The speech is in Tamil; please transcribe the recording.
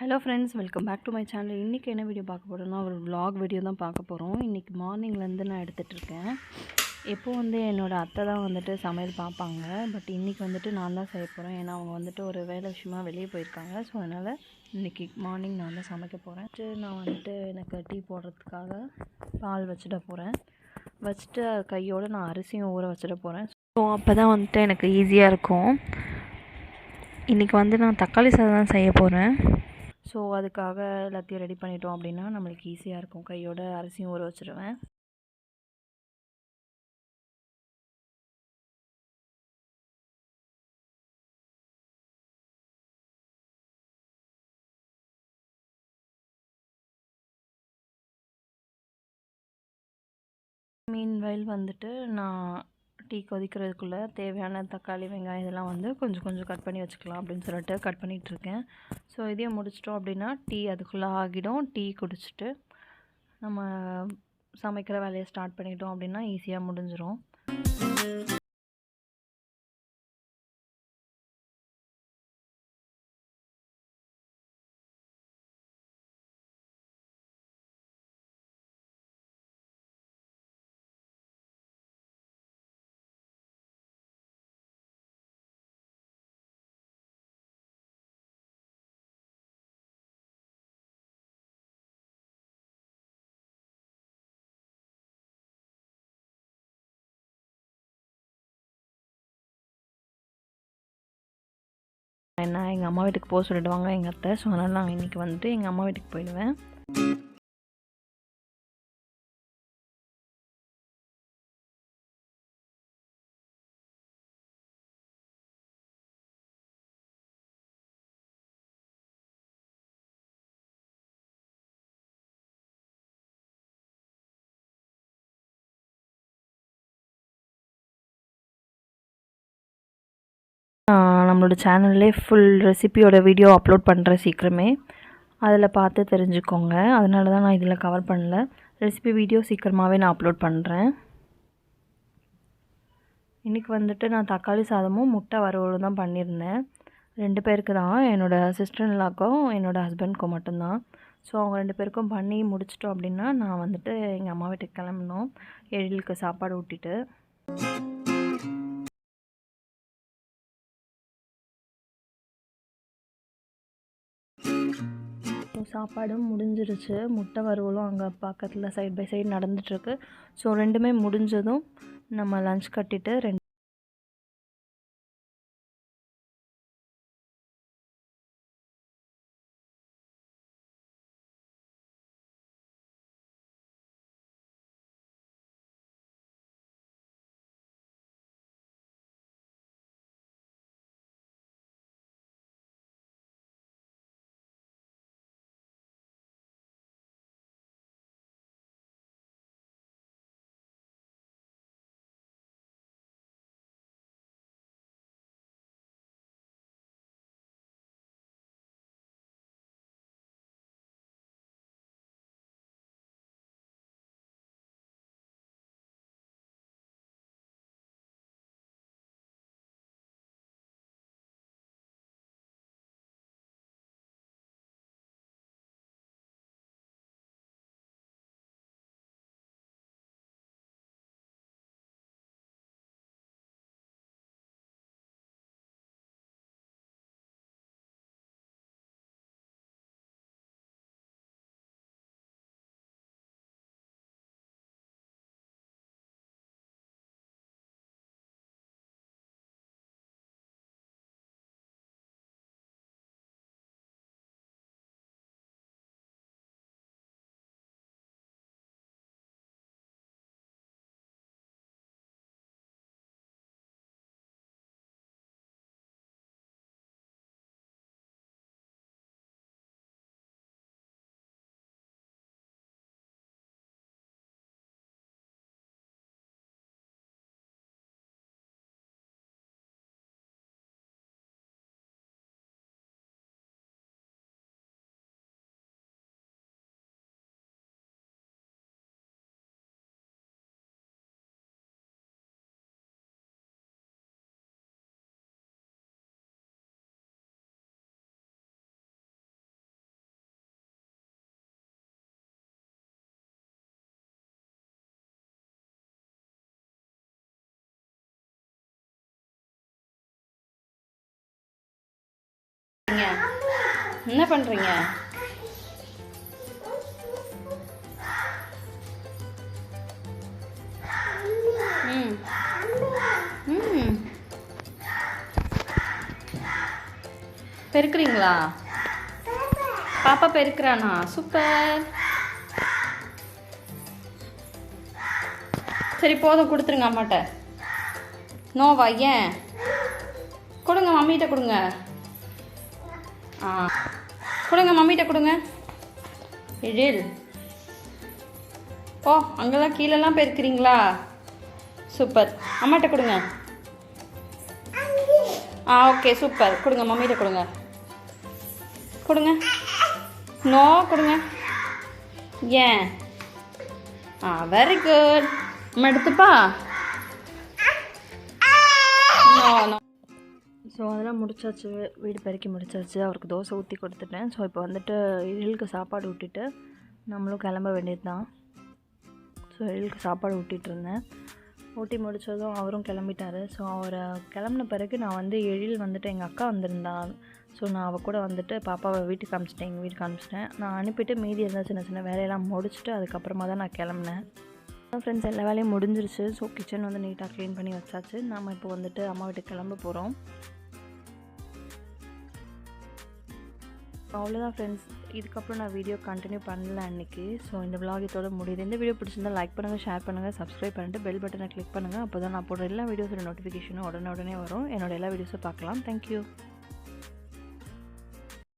Hello friends, welcome back to my channel. இன்றைக்கி என்ன வீடியோ பார்க்க போகிறோன்னா, ஒரு vlog வீடியோ தான் பார்க்க போகிறோம். இன்றைக்கி மார்னிங்லேருந்து நான் எடுத்துகிட்ருக்கேன். எப்போ என்னோடய அத்தை தான் சமையல் பார்ப்பாங்க. பட் இன்றைக்கி நான் தான் செய்ய போகிறேன். ஏன்னா அவங்க ஒரு வேலை விஷயமா வெளியே போயிருக்காங்க. ஸோ அதனால் இன்றைக்கி மார்னிங் நான் தான் சமைக்க போகிறேன். நான் எனக்கு டீ போடுறதுக்காக பால் வச்சிட போகிறேன். வச்சுட்டு கையோடு நான் அரிசியும் ஊற வச்சிட போகிறேன். ஸோ அப்போ தான் எனக்கு ஈஸியாக இருக்கும். இன்றைக்கி நான் தக்காளி சாதம் தான் செய்ய போகிறேன். ஸோ அதுக்காக எல்லாத்தையும் ரெடி பண்ணிட்டோம் அப்படின்னா நம்மளுக்கு ஈஸியாக இருக்கும். கையோட அரிசியும் ஊற வச்சுருவேன். மீன்வைல் நான் டீ கொதிக்கிறதுக்குள்ளே தேவையான தக்காளி, வெங்காயம் இதெல்லாம் கொஞ்சம் கொஞ்சம் கட் பண்ணி வச்சுக்கலாம் அப்படின்னு சொல்லிட்டு கட் பண்ணிகிட்ருக்கேன். ஸோ இதையும் முடிச்சிட்டோம் அப்படின்னா டீ அதுக்குள்ளே ஆகிடும். டீ குடிச்சிட்டு நம்ம சமைக்கிற வேலையை ஸ்டார்ட் பண்ணிட்டோம் அப்படின்னா ஈஸியாக முடிஞ்சிடும். என்ன எங்கள் அம்மா வீட்டுக்கு போக சொல்லிடுவாங்க எங்கள் அத்தை. ஸோ அதனால் நான் இன்றைக்கி எங்கள் அம்மா வீட்டுக்கு போயிடுவேன். நம்மளோட சேனல்லே ஃபுல் ரெசிபியோட வீடியோ அப்லோட் பண்ணுறேன் சீக்கிரமே. அதில் பார்த்து தெரிஞ்சுக்கோங்க. அதனால தான் நான் இதில் கவர் பண்ணல. ரெசிபி வீடியோ சீக்கிரமாகவே நான் அப்லோட் பண்ணுறேன். இன்றைக்கி நான் தக்காளி சாதமும் முட்டை வறுவலும் தான் பண்ணியிருந்தேன். 2 பேருக்கு தான், என்னோடய சிஸ்டர் இன்லாக்கும் என்னோடய ஹஸ்பண்ட்க்கும் மட்டும்தான். ஸோ அவங்க 2 பேருக்கும் பண்ணி முடிச்சிட்டோம் அப்படின்னா நான் எங்கள் அம்மா வீட்டுக்கு கிளம்பணும். எழிலுக்கு சாப்பாடு ஊட்டிட்டு. சாப்பாடும் முடிஞ்சிருச்சு. முட்டை வறுவலும் அங்கே பக்கத்தில் சைட் பை சைடு நடந்துகிட்ருக்கு. ஸோ 2மே முடிஞ்சதும் நம்ம லன்ச் கட்டிட்டு என்ன பண்ணுறீங்க? ம் ம் பெருக்குறீங்களா? பாப்பா பெருக்குறானா? சூப்பர். சரி போதும், கொடுத்துருங்க அம்மாட்ட. நோவா? ஏன்? கொடுங்க மம்மிகிட்ட கொடுங்க. கொடுங்க மம்மிகிட்ட கொடுங்க. எழில், ஓ அங்கெல்லாம் கீழெல்லாம் பெருக்கிறீங்களா? சூப்பர். அம்மாட்ட கொடுங்க. Okay super. கொடுங்க மம்மிகிட்ட கொடுங்க. கொடுங்க. நோ கொடுங்க. ஏன்? Very good. அம்மா எடுத்துப்பா. No no. ஸோ அதெல்லாம் முடிச்சாச்சு, வீடு பெருக்கி முடிச்சாச்சு. அவருக்கு தோசை ஊற்றி கொடுத்துட்டேன். ஸோ இப்போ வந்துட்டு எழிலுக்கு சாப்பாடு ஊட்டிட்டு நம்மளும் கிளம்ப வேண்டியது தான். ஸோ எழிலுக்கு சாப்பாடு ஊட்டிகிட்டு இருந்தேன். ஊட்டி முடித்ததும் அவரும் கிளம்பிட்டார். ஸோ அவரை கிளம்புன பிறகு நான் வந்து எழில் வந்துட்டு எங்கள் அக்கா வந்திருந்தான். ஸோ நான் அவள் கூட வந்துட்டு பாப்பாவை வீட்டுக்கு அனுப்பிச்சிட்டேன், எங்கள் வீட்டுக்கு அனுப்பிச்சிட்டேன். நான் அனுப்பிட்டு மீதி இருந்தால் சின்ன சின்ன வேலையெல்லாம் முடிச்சுட்டு அதுக்கப்புறமா தான் நான் கிளம்புனேன். ஃப்ரெண்ட்ஸ் எல்லா வேலையும் முடிஞ்சிருச்சு. ஸோ கிச்சன் வந்து நீட்டாக க்ளீன் பண்ணி வச்சாச்சு. நாம் இப்போ வந்துட்டு அம்மா வீட்டுக்கு கிளம்ப போகிறோம். அவ்வளோதான் ஃப்ரெண்ட்ஸ், இதுக்கப்புறம் நான் வீடியோ கண்டினியூ பண்ணல அன்றைக்கி. ஸோ இந்த vlog இதோட முடியுது. இந்த வீடியோ பிடிச்சிருந்தால் லைக் பண்ணுங்கள், ஷேர் பண்ணுங்கள், சப்ஸ்கிரைப் பண்ணிட்டு பெல் பட்டனை கிளிக் பண்ணுங்கள். அப்போ தான் நான் போடுற எல்லா வீடியோஸோட நோட்டிஃபிகேஷனும் உடனே வரும். என்னோட எல்லா வீடியோஸும் பார்க்கலாம். தேங்க்யூ.